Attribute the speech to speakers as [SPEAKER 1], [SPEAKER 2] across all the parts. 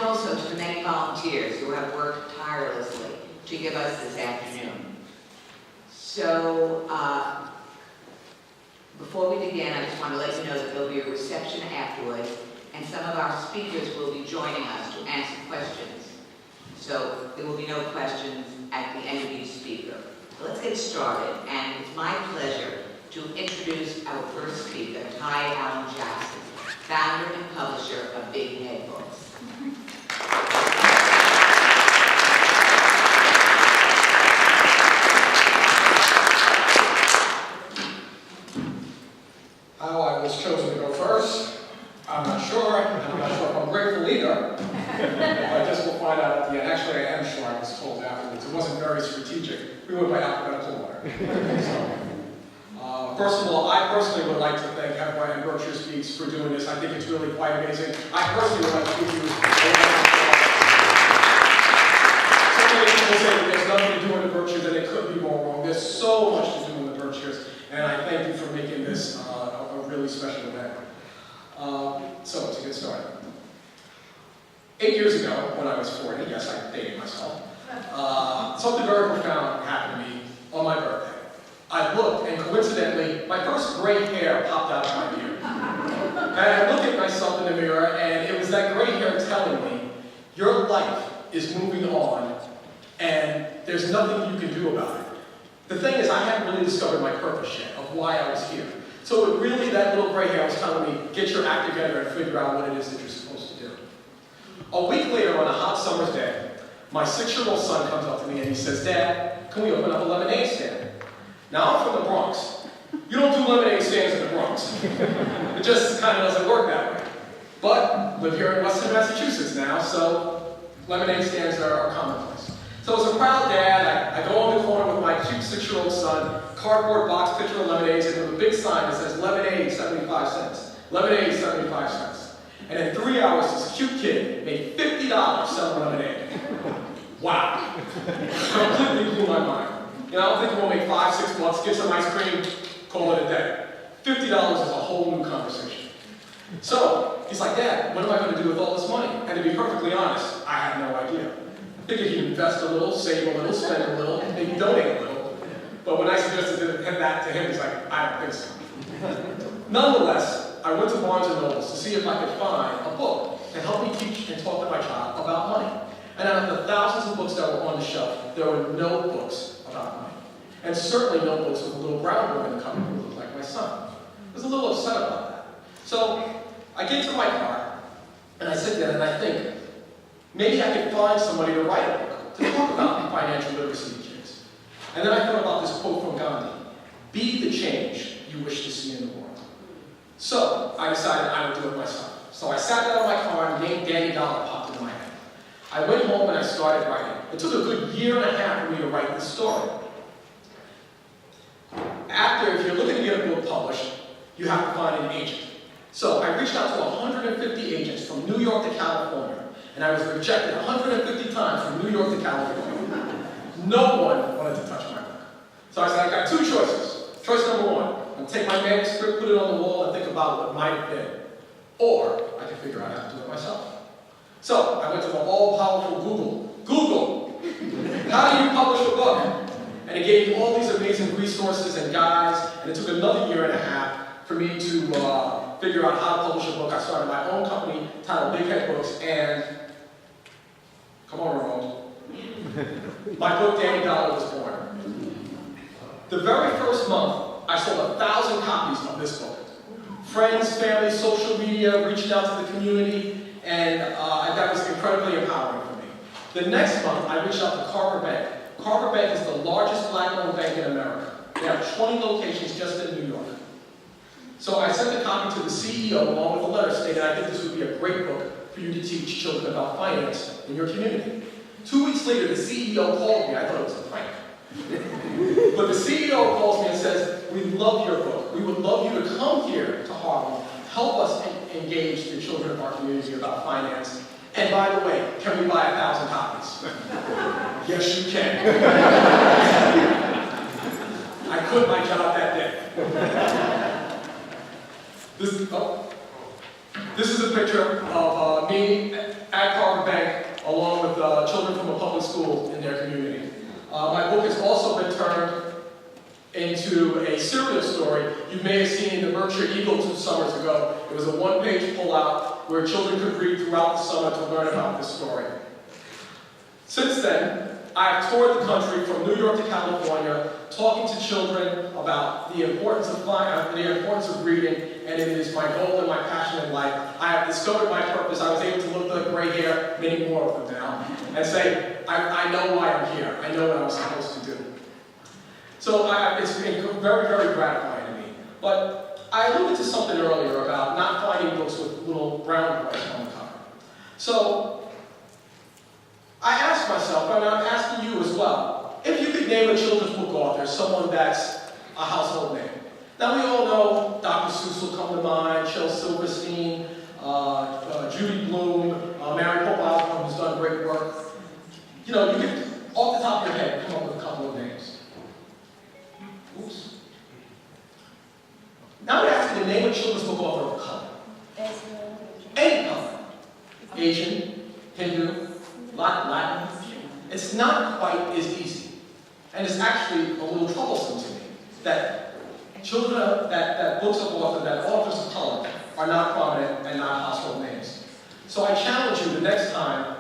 [SPEAKER 1] and also to the many volunteers who have worked tirelessly to give us this afternoon. So, before we begin, I just want to let you know that there'll be a reception afterwards, and some of our speakers will be joining us to answer questions. So there will be no questions at the end of each speaker. So let's get started, and it's my pleasure to introduce our first speaker, Allan Jackson, founder and publisher of Big Head Books.
[SPEAKER 2] How I was chosen to go first, I'm not sure. I'm not sure if I'm grateful either. I guess we'll find out at the end. Actually, I am sure I was told afterwards. It wasn't very strategic. We went by alphabetical order. First of all, I personally would like to thank Hevreh and BerkshireSPEAKS for doing this. I think it's really quite amazing. I personally would like to give you so many people say that there's nothing to do in the Berkshires, and it couldn't be more wrong. There's so much to do in the Berkshires, and I thank you for making this a really special event. So, to get started. 8 years ago, when I was 40, yes, I dated myself, something very profound happened to me on my birthday. I looked, and coincidentally, my first gray hair popped out of my beard. And I looked at myself in the mirror, and it was that gray hair telling me, your life is moving on, and there's nothing you can do about it. The thing is, I hadn't really discovered my purpose yet of why I was here. So it really, that little gray hair was telling me, get your act together and figure out what it is that you're supposed to do. A week later, on a hot summer's day, my 6-year-old son comes up to me and he says, Dad, can we open up a lemonade stand? Now, I'm from the Bronx. You don't do lemonade stands in the Bronx. It just kind of doesn't work that way. But live here in Western Massachusetts now, so lemonade stands are commonplace. So as a proud dad, I go on the corner with my cute 6-year-old son, cardboard box picture of lemonades, and with a big sign that says, lemonade, 75 cents. Lemonade, 75 cents. And in 3 hours, this cute kid made $50 selling lemonade. Wow. Completely blew my mind. You know, I think we'll make $5, $6, get some ice cream, call it a day. $50 is a whole new conversation. So, he's like, Dad, what am I going to do with all this money? And to be perfectly honest, I had no idea. I figured he'd invest a little, save a little, spend a little, and maybe donate a little. But when I suggested that to him, he's like, I don't think so. Nonetheless, I went to Barnes & Nobles to see if I could find a book to help me teach and talk to my child about money. And out of the thousands of books that were on the shelf, there were no books about money. And certainly no books with a little brown boy in the cover who looked like my son. I was a little upset about that. So I get to my car, and I sit there and I think, maybe I could find somebody to write a book, to talk about financial literacy to kids. And then I thought about this quote from Gandhi, be the change you wish to see in the world. So I decided I would do it myself. So I sat down in my car and the name Danny Dollar popped into my head. I went home and I started writing. It took a good 1.5 years for me to write this story. If you're looking to get a book published, you have to find an agent. So I reached out to 150 agents from New York to California, and I was rejected 150 times from New York to California. No one wanted to touch my book. So I said, I've got 2 choices. Choice number 1, I'm going to take my manuscript, put it on the wall, and think about what might have been. Or I can figure out how to do it myself. So I went to the all-powerful Google. Google, how do you publish a book? And it gave me all these amazing resources and guides, and it took another 1.5 years for me to figure out how to publish a book. I started my own company titled Big Head Books, and come on, Ramon. My book, Danny Dollar, was born. The very first month, I sold 1,000 copies of this book. Friends, family, social media, reaching out to the community, and that was incredibly empowering for me. The next month, I reached out to Carver Bank. Carver Bank is the largest black-owned bank in America. They have 20 locations just in New York. So I sent a copy to the CEO along with a letter stating I think this would be a great book for you to teach children about finance in your community. 2 weeks later, the CEO called me. I thought it was a prank. But the CEO calls me and says, we love your book. We would love you to come here to Harlem, help us engage the children of our community about finance. And by the way, can we buy 1,000 copies? Yes, you can. I quit my job that day. This is a picture of me at Carver Bank book has also been turned into a serial story. You may have seen in the Berkshire Eagle 2 summers ago. It was a one-page pullout where children could read throughout the summer to learn about this story. Since then, I've toured the country from New York to California, talking to children about the importance of reading, and it is my goal and my passion in life. I have discovered my purpose. I was able to look at the gray hair, many more of them now, and say, I know why I'm here. I know what I'm supposed to do. So it's been very, very gratifying to me. But I alluded to something earlier about not finding books with little brown boys on the cover. So I asked myself, and I'm asking you as well, if you could name a children's book author, someone that's a household name. Now we all know Dr. Seuss will come to mind, Shel Silverstein, Judy Blume, Mary Pope Osborne, who's done great work. You know, you could, off the top of your head, come up with a couple of names. Oops. Now I'm asking you to name a children's book author of color. Any color. Asian, Hindu, Latin. It's not quite as easy. And it's actually a little troublesome to me that books of authors, that authors of color are not prominent and not household names. So I challenge you the next time,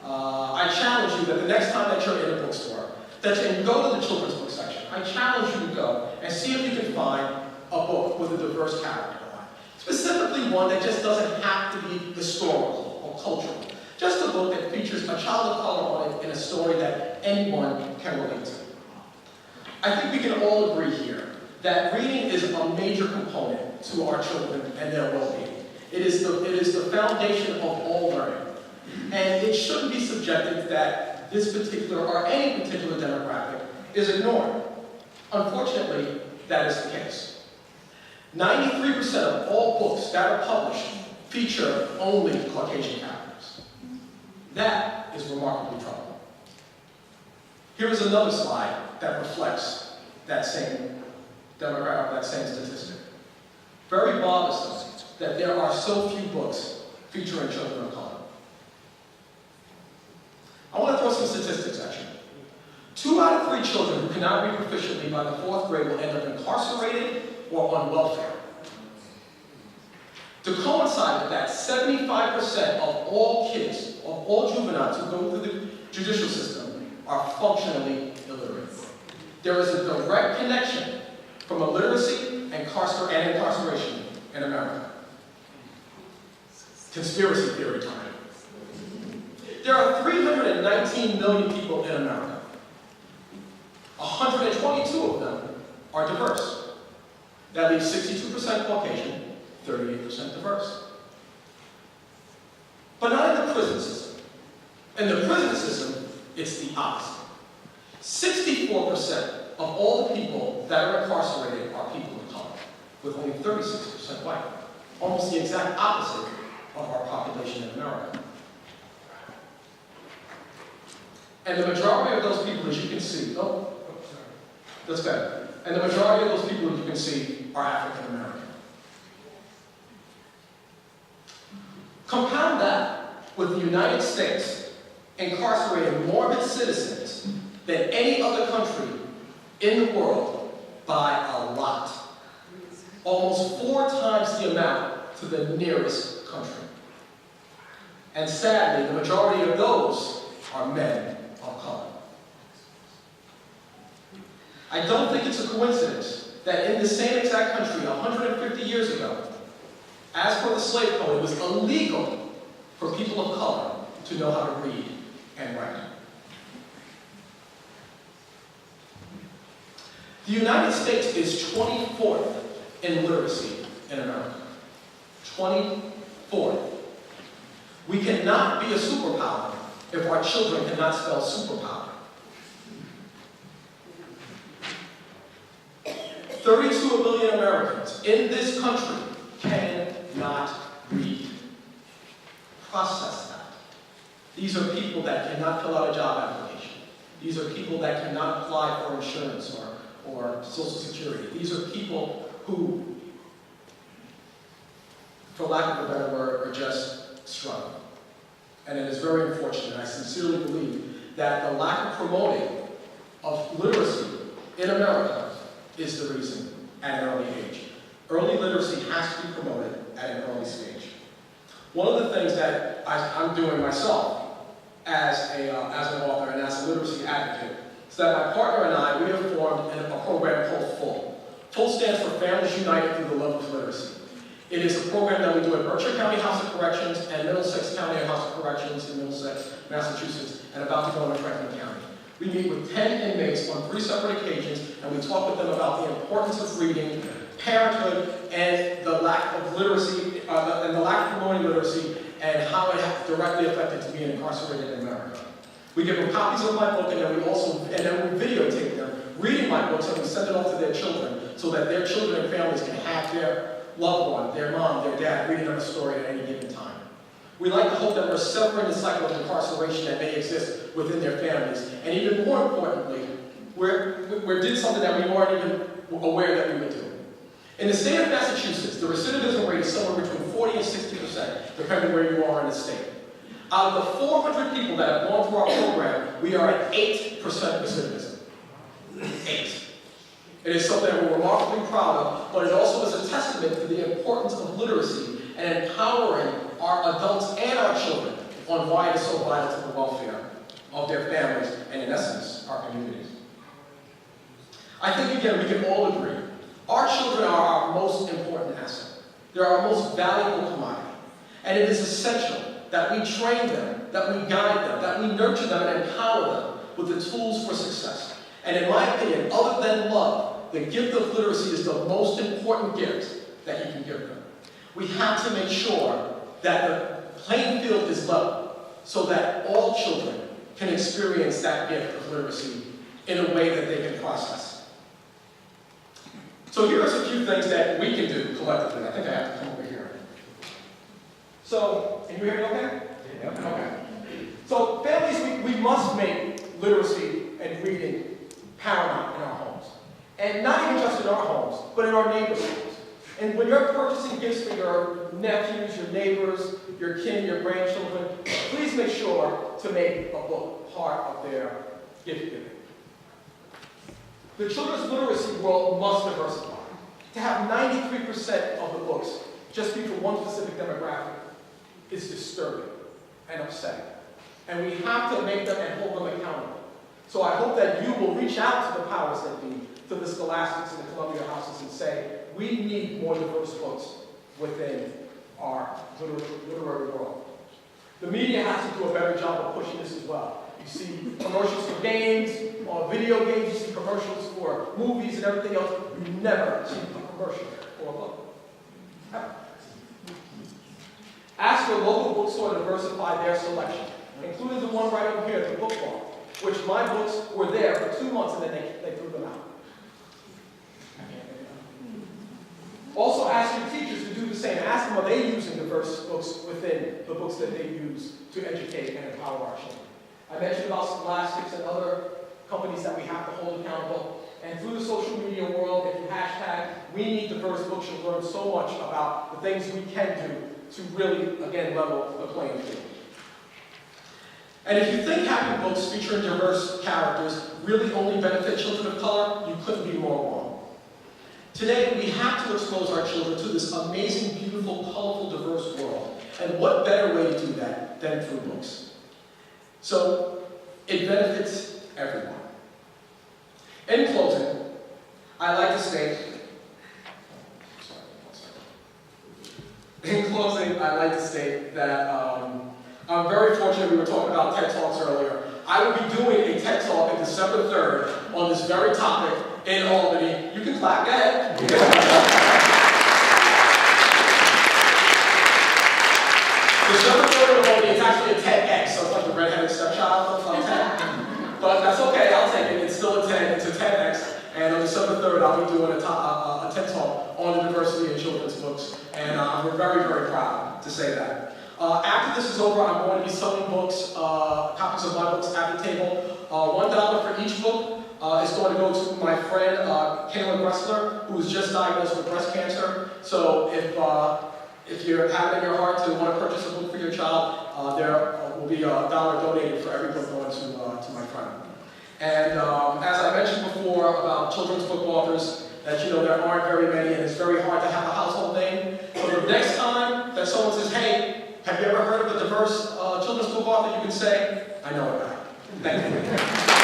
[SPEAKER 2] I challenge you that the next time that you're in a bookstore, that you go to the children's book section, I challenge you to go and see if you can find a book with a diverse character. Specifically one that just doesn't have to be historical or cultural. Just a book that features a child of color on it in a story that anyone can relate to. I think we can all agree here that reading is a major component to our children and their well-being. It is the foundation of all learning. And it shouldn't be subjected that this particular or any particular demographic is ignored. Unfortunately, that is the case. 93% of all books that are published feature only Caucasian characters. That is remarkably troubling. Here is another slide that reflects that same demographic, that same statistic. Very bothersome that there are so few books featuring children of color. I want to throw some statistics at you. 2 out of 3 children who cannot read proficiently by the 4th grade will end up incarcerated or on welfare. To coincide with that, 75% of all kids, of all juveniles who go through the judicial system are functionally illiterate. There is a direct connection from illiteracy and incarceration in America. Conspiracy theory time. There are 319 million people in America. 122 of them are diverse. That leaves 62% Caucasian, 38% diverse. But not in the prison system. In the prison system, it's the opposite. 64% of all the people that are incarcerated are people of color, with only 36% white. Almost the exact opposite of our population in America. And the majority of those people, as you can see, that's better. And the majority of those people, as you can see, are African American. Compound that with the United States incarcerating more of its citizens than any other country in the world by a lot. Almost 4 times the amount to the nearest country. And sadly, the majority of those are men of color. I don't think it's a coincidence that in the same exact country 150 years ago, as per the slave code, it was illegal for people of color to know how to read and write. The United States is 24th in literacy in America. 24th. We cannot be a superpower if our children cannot spell superpower. 32 million Americans in this country cannot read. Process that. These are people that cannot fill out a job application. These are people that cannot apply for insurance or Social Security. These are people who, for lack of a better word, are just struggling. And it is very unfortunate. I sincerely believe that the lack of promoting of literacy in America is the reason at an early age. Early literacy has to be promoted at an early stage. One of the things that I'm doing myself as an author and as a literacy advocate is that my partner and I, we have formed a program called FULL. FULL stands for Families United Through the Love of Literacy. It is a program that we do at Berkshire County House of Corrections and Middlesex County House of Corrections in Middlesex, Massachusetts, and about to go into Franklin County. We meet with 10 inmates on 3 separate occasions, and we talk with them about the importance of reading, parenthood, and the lack of literacy, and the lack of promoting literacy, and how it has directly affected to being incarcerated in America. We give them copies of my book, and then we videotape them reading my books, and we send it off to their children, so that their children and families can have their loved one, their mom, their dad, reading them a story at any given time. We like to hope that we're severing the cycle of incarceration that may exist within their families, and even more importantly, we did something that we weren't even aware that we would do. In the state of Massachusetts, the recidivism rate is somewhere between 40 and 60%, depending where you are in the state. Out of the 400 people that have gone through our program, we are at 8% recidivism. 8. It is something that we're remarkably proud of, but it also is a testament to the importance of literacy and empowering our adults and our children on why it is so vital to the welfare of their families and, in essence, our communities. I think, again, we can all agree. Our children are our most important asset. They're our most valuable commodity. And it is essential that we train them, that we guide them, that we nurture them and empower them with the tools for success. And in my opinion, other than love, the gift of literacy is the most important gift that you can give them. We have to make sure that the playing field is level so that all children can experience that gift of literacy in a way that they can process. So here's a few things that we can do collectively. I think I have to come over here. So, can you hear me okay? Yeah. Okay. So families, we must make literacy and reading paramount in our homes. And not even just in our homes, but in our neighbors' homes. And when you're purchasing gifts for your nephews, your neighbors, your kin, your grandchildren, please make sure to make a book part of their gift giving. The children's literacy world must diversify. To have 93% of the books just be for one specific demographic is disturbing and upsetting. And we have to make them and hold them accountable. So I hope that you will reach out to the powers that be, to the scholastics and the Columbia houses, and say, we need more diverse books within our literary world. The media has to do a better job of pushing this as well. You see commercials for games, or video games, you see commercials for movies and everything else. You never see a commercial for a book. Ever. Ask your local bookstore to diversify their selection, including the one right over here at the book bar, which my books were there for 2 months and then they threw them out. Also ask your teachers to do the same. Ask them, are they using diverse books within the books that they use to educate and empower our children? I mentioned about scholastics and other companies that we have to hold accountable. And through the social media world, if you hashtag, we need diverse books, you'll learn so much about the things we can do to really, again, level the playing field. And if you think having books featuring diverse characters really only benefit children of color, you couldn't be more wrong. Today, we have to expose our children to this amazing, beautiful, colorful, diverse world. And what better way to do that than through books? So, it benefits everyone. In closing, I'd like to state, that I'm very fortunate. We were talking about TED Talks earlier. I will be doing a TED Talk on December 3rd on this very topic in Albany. You can clap, go ahead. December 3rd in Albany, it's actually a TEDx, so it's like the redheaded stepchild of TED. But that's okay, I'll take it. It's still a TED, it's a TEDx. And on December 3rd, I'll be doing a TED Talk on the diversity in children's books. And we're very, very proud to say that. After this is over, I'm going to be selling books, copies of my books at the table. $1 for each book is going to go to my friend, Kayla Gressler, who was just diagnosed with breast cancer. So if you have it in your heart to want to purchase a book for your child, there will be $1 donated for every book going to And as I mentioned before about children's book authors, that there aren't very many and it's very hard to have a household name. So the next time that someone says, hey, have you ever heard of a diverse children's book author, you can say, I know about it. Thank you.